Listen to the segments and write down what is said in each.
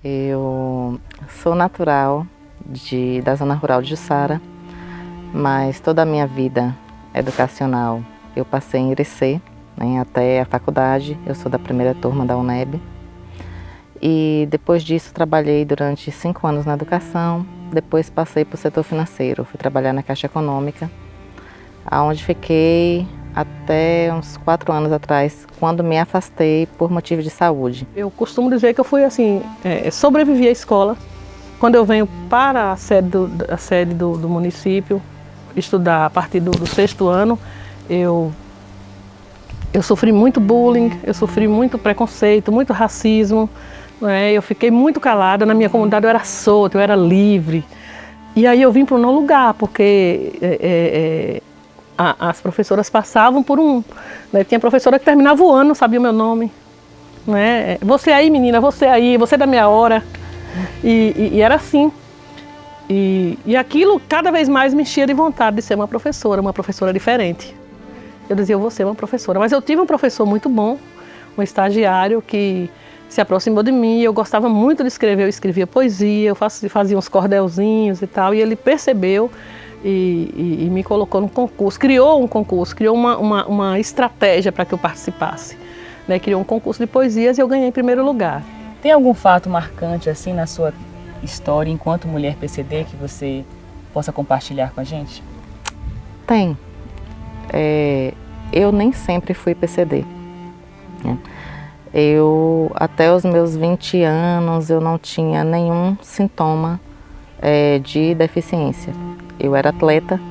Eu sou natural da zona rural de Jussara, mas toda a minha vida educacional eu passei em Irecê, né, até a faculdade. Eu sou da primeira turma da UNEB. E depois disso trabalhei durante 5 anos na educação, depois passei para o setor financeiro, fui trabalhar na Caixa Econômica, onde fiquei até uns 4 anos atrás, quando me afastei por motivo de saúde. Eu costumo dizer que eu fui assim, sobrevivi à escola. Quando eu venho para a sede do município, estudar a partir do 6º ano, eu sofri muito bullying, eu sofri muito preconceito, muito racismo. Eu fiquei muito calada, na minha comunidade eu era solta, eu era livre. E aí eu vim para um não lugar, porque as professoras passavam por tinha professora que terminava o ano, não sabia o meu nome. Você aí, menina, você aí, você é da minha hora. E era assim. E aquilo cada vez mais me enchia de vontade de ser uma professora diferente. Eu dizia, eu vou ser uma professora. Mas eu tive um professor muito bom, um estagiário que se aproximou de mim. Eu gostava muito de escrever, eu escrevia poesia, eu fazia uns cordelzinhos e tal. E ele percebeu e me colocou num concurso, criou um concurso, criou uma estratégia para que eu participasse. Criou um concurso de poesias e eu ganhei em primeiro lugar. Tem algum fato marcante assim na sua história enquanto mulher PCD que você possa compartilhar com a gente? Tem. Eu nem sempre fui PCD. Até os meus 20 anos, eu não tinha nenhum sintoma de deficiência. Eu era atleta,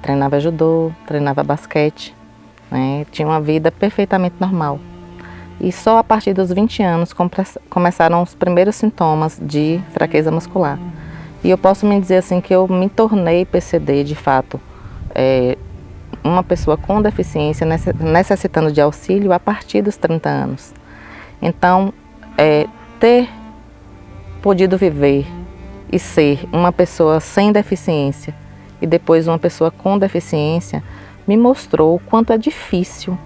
treinava judô, treinava basquete, tinha uma vida perfeitamente normal. E só a partir dos 20 anos começaram os primeiros sintomas de fraqueza muscular. E eu posso me dizer assim que eu me tornei PCD de fato, uma pessoa com deficiência necessitando de auxílio a partir dos 30 anos. Então, ter podido viver e ser uma pessoa sem deficiência e depois uma pessoa com deficiência me mostrou o quanto é difícil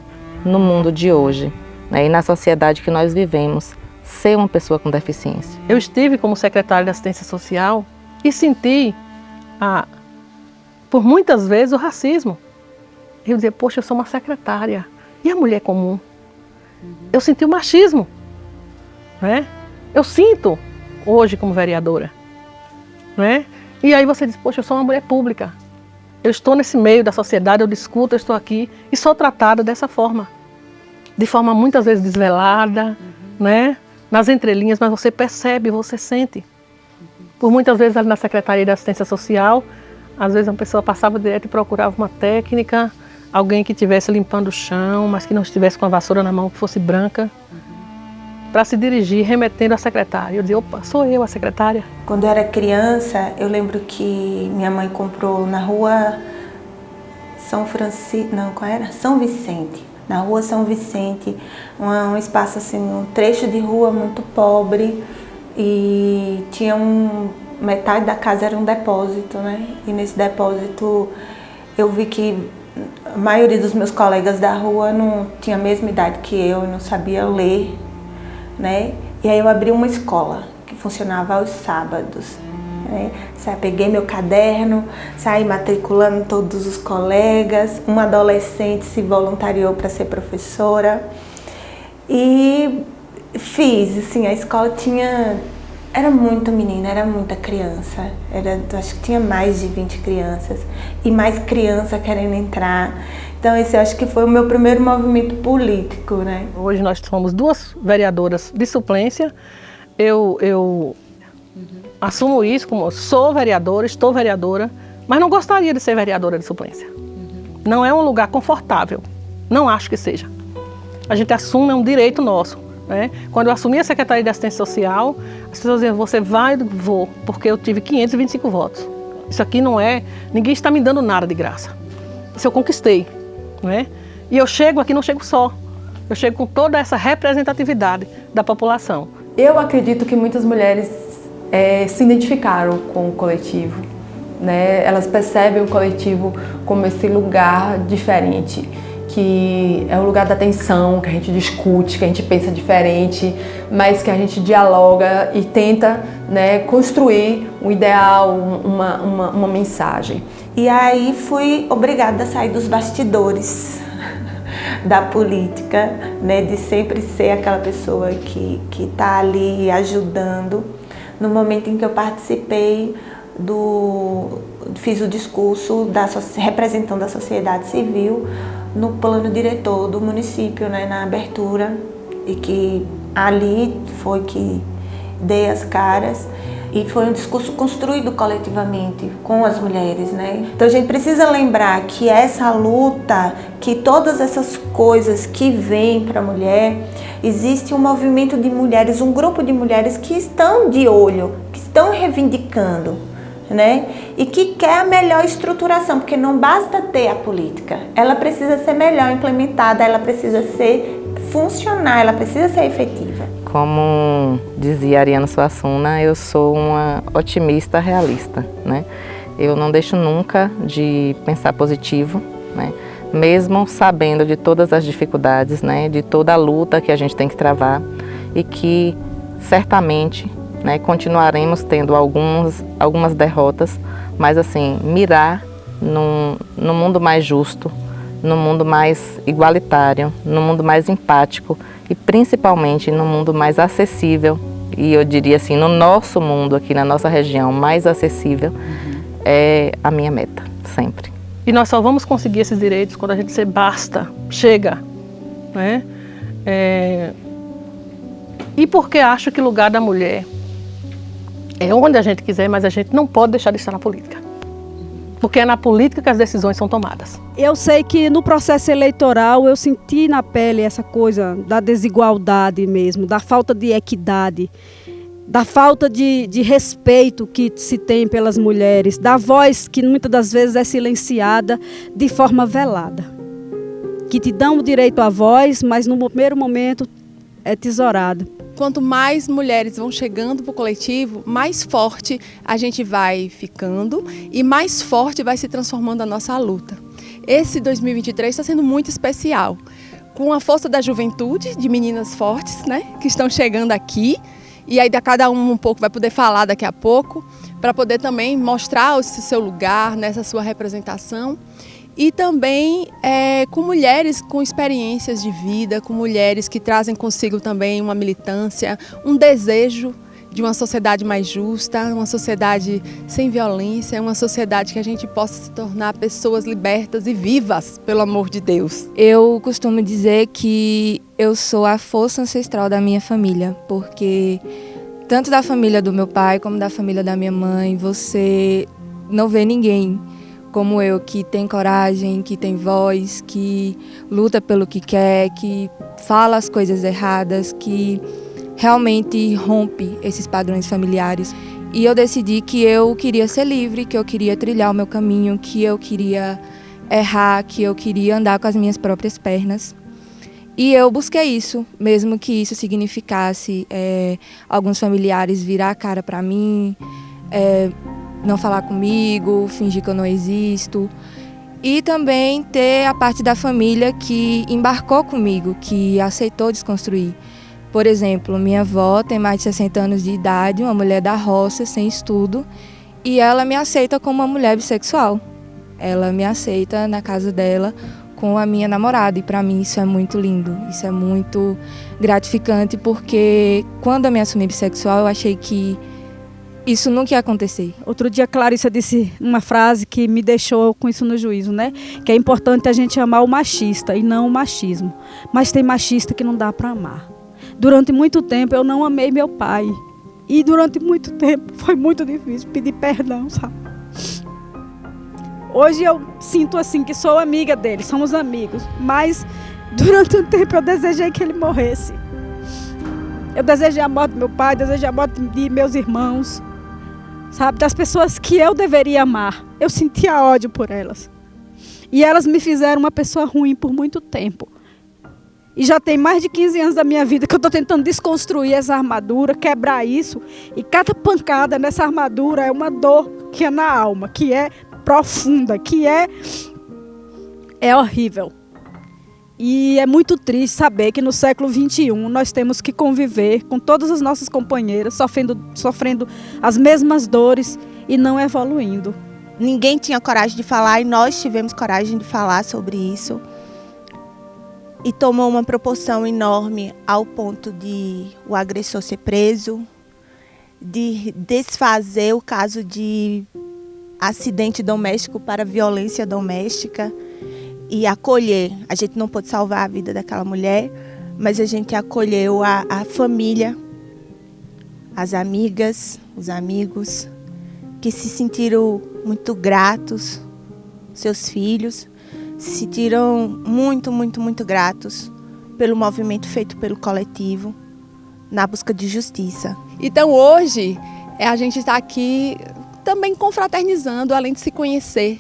no mundo de hoje, e na sociedade que nós vivemos, ser uma pessoa com deficiência. Eu estive como secretária de assistência social e senti, por muitas vezes, o racismo. Eu dizia, poxa, eu sou uma secretária. E a mulher comum? Eu senti o machismo. Eu sinto hoje como vereadora. E aí você diz, poxa, eu sou uma mulher pública. Eu estou nesse meio da sociedade, eu discuto, eu estou aqui e sou tratada dessa forma. De forma muitas vezes desvelada, nas entrelinhas, mas você percebe, você sente. Por muitas vezes ali na Secretaria de Assistência Social, às vezes uma pessoa passava direto e procurava uma técnica, alguém que estivesse limpando o chão, mas que não estivesse com a vassoura na mão, que fosse branca, para se dirigir, remetendo à secretária. Eu dizia, opa, sou eu a secretária. Quando eu era criança, eu lembro que minha mãe comprou na rua São Vicente. Na rua São Vicente, um espaço assim, um trecho de rua muito pobre e tinha metade da casa era um depósito, E nesse depósito eu vi que a maioria dos meus colegas da rua não tinha a mesma idade que eu, não sabia ler, E aí eu abri uma escola que funcionava aos sábados. Peguei meu caderno, saí matriculando todos os colegas, uma adolescente se voluntariou para ser professora e fiz, assim, a escola era muito menina, era muita criança, acho que tinha mais de 20 crianças e mais criança querendo entrar. Então esse eu acho que foi o meu primeiro movimento político, Hoje nós somos 2 vereadoras de suplência. Eu assumo isso como sou vereadora, estou vereadora, mas não gostaria de ser vereadora de suplência. Não é um lugar confortável, não acho que seja. A gente assume, é um direito nosso. Quando eu assumi a Secretaria de Assistência Social, as pessoas diziam, você vai? Vou, porque eu tive 525 votos. Isso aqui não é, ninguém está me dando nada de graça. Isso eu conquistei. E eu chego aqui, não chego só. Eu chego com toda essa representatividade da população. Eu acredito que muitas mulheres se identificaram com o coletivo, Elas percebem o coletivo como esse lugar diferente, que é o lugar da atenção, que a gente discute, que a gente pensa diferente, mas que a gente dialoga e tenta, né, construir um ideal, uma mensagem. E aí fui obrigada a sair dos bastidores da política, né, de sempre ser aquela pessoa que está ali ajudando. No momento em que eu participei fiz o discurso representando a sociedade civil no plano diretor do município, né, na abertura, e que ali foi que dei as caras. E foi um discurso construído coletivamente com as mulheres, né? Então a gente precisa lembrar que essa luta, que todas essas coisas que vêm para a mulher, existe um movimento de mulheres, um grupo de mulheres que estão de olho, que estão reivindicando, né? E que quer a melhor estruturação, porque não basta ter a política, ela precisa ser melhor implementada, ela precisa ser funcionar, ela precisa ser efetiva. Como dizia Ariana Suassuna, eu sou uma otimista realista, né? Eu não deixo nunca de pensar positivo, né? Mesmo sabendo de todas as dificuldades, né? De toda a luta que a gente tem que travar e que certamente, né, continuaremos tendo algumas derrotas, mas assim, mirar num mundo mais justo, num mundo mais igualitário, num mundo mais empático e principalmente num mundo mais acessível, e eu diria assim, no nosso mundo aqui, na nossa região, mais acessível, é a minha meta, sempre. E nós só vamos conseguir esses direitos quando a gente dizer basta, chega, né? E porque acho que o lugar da mulher é onde a gente quiser, mas a gente não pode deixar de estar na política. Porque é na política que as decisões são tomadas. Eu sei que no processo eleitoral eu senti na pele essa coisa da desigualdade mesmo, da falta de equidade, da falta de respeito que se tem pelas mulheres, da voz que muitas das vezes é silenciada de forma velada. Que te dão o direito à voz, mas no primeiro momento é tesourada. Quanto mais mulheres vão chegando para o coletivo, mais forte a gente vai ficando e mais forte vai se transformando a nossa luta. Esse 2023 está sendo muito especial, com a força da juventude, de meninas fortes, né, que estão chegando aqui, e aí cada um pouco vai poder falar daqui a pouco, para poder também mostrar o seu lugar nessa sua representação. E também com mulheres com experiências de vida, com mulheres que trazem consigo também uma militância, um desejo de uma sociedade mais justa, uma sociedade sem violência, uma sociedade que a gente possa se tornar pessoas libertas e vivas, pelo amor de Deus. Eu costumo dizer que eu sou a força ancestral da minha família, porque tanto da família do meu pai como da família da minha mãe, você não vê ninguém como eu, que tem coragem, que tem voz, que luta pelo que quer, que fala as coisas erradas, que realmente rompe esses padrões familiares. E eu decidi que eu queria ser livre, que eu queria trilhar o meu caminho, que eu queria errar, que eu queria andar com as minhas próprias pernas. E eu busquei isso, mesmo que isso significasse alguns familiares virar a cara para mim, não falar comigo, fingir que eu não existo. E também ter a parte da família que embarcou comigo, que aceitou desconstruir. Por exemplo, minha avó tem mais de 60 anos de idade, uma mulher da roça, sem estudo, e ela me aceita como uma mulher bissexual. Ela me aceita na casa dela com a minha namorada, e para mim isso é muito lindo, isso é muito gratificante, porque quando eu me assumi bissexual eu achei que isso nunca ia acontecer. Outro dia, Clarissa disse uma frase que me deixou com isso no juízo, né? Que é importante a gente amar o machista e não o machismo. Mas tem machista que não dá para amar. Durante muito tempo eu não amei meu pai. E durante muito tempo foi muito difícil pedir perdão, sabe? Hoje eu sinto assim que sou amiga dele, somos amigos. Mas durante um tempo eu desejei que ele morresse. Eu desejei a morte do meu pai, desejei a morte de meus irmãos. Sabe, das pessoas que eu deveria amar. Eu sentia ódio por elas. E elas me fizeram uma pessoa ruim por muito tempo. E já tem mais de 15 anos da minha vida que eu estou tentando desconstruir essa armadura, quebrar isso. E cada pancada nessa armadura é uma dor que é na alma, que é profunda, que é horrível. E é muito triste saber que no século XXI nós temos que conviver com todas as nossas companheiras, sofrendo as mesmas dores e não evoluindo. Ninguém tinha coragem de falar e nós tivemos coragem de falar sobre isso. E tomou uma proporção enorme ao ponto de o agressor ser preso, de desfazer o caso de acidente doméstico para violência doméstica e acolher. A gente não pôde salvar a vida daquela mulher, mas a gente acolheu a família, as amigas, os amigos, que se sentiram muito gratos, seus filhos, se sentiram muito, muito, muito gratos pelo movimento feito pelo coletivo na busca de justiça. Então hoje a gente está aqui também confraternizando, além de se conhecer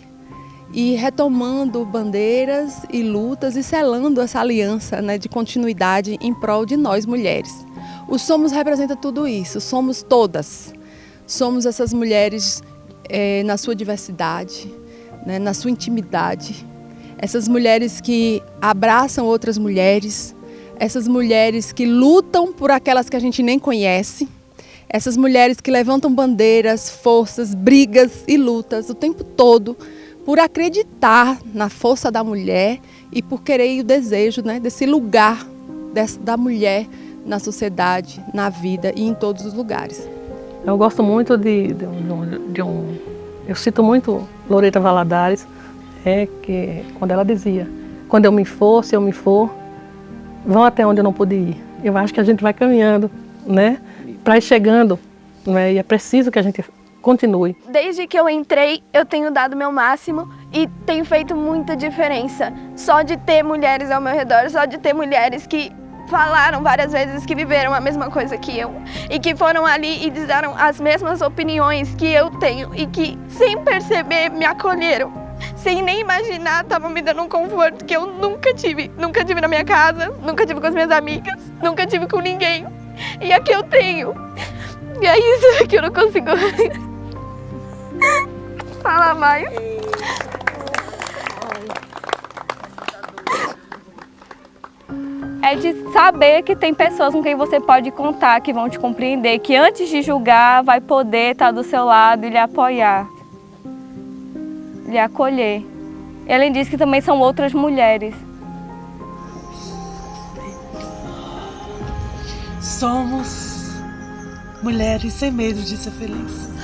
e retomando bandeiras e lutas e selando essa aliança, né, de continuidade em prol de nós mulheres. O Somos representa tudo isso, somos todas. Somos essas mulheres na sua diversidade, né, na sua intimidade. Essas mulheres que abraçam outras mulheres, essas mulheres que lutam por aquelas que a gente nem conhece, essas mulheres que levantam bandeiras, forças, brigas e lutas o tempo todo por acreditar na força da mulher e por querer o desejo, né, desse lugar da mulher na sociedade, na vida e em todos os lugares. Eu gosto muito eu cito muito Loreta Valadares, que quando ela dizia, quando eu me for, se eu me for, vão até onde eu não pude ir. Eu acho que a gente vai caminhando, né, para ir chegando, né, e é preciso que a gente continue. Desde que eu entrei, eu tenho dado meu máximo e tenho feito muita diferença. Só de ter mulheres ao meu redor, só de ter mulheres que falaram várias vezes que viveram a mesma coisa que eu e que foram ali e disseram as mesmas opiniões que eu tenho e que, sem perceber, me acolheram. Sem nem imaginar, estavam me dando um conforto que eu nunca tive na minha casa, nunca tive com as minhas amigas, nunca tive com ninguém. E aqui eu tenho. E é isso que eu não consigo falar mais. É de saber que tem pessoas com quem você pode contar, que vão te compreender, que antes de julgar vai poder estar do seu lado e lhe apoiar, lhe acolher. E além disso que também são outras mulheres. Somos mulheres sem medo de ser felizes.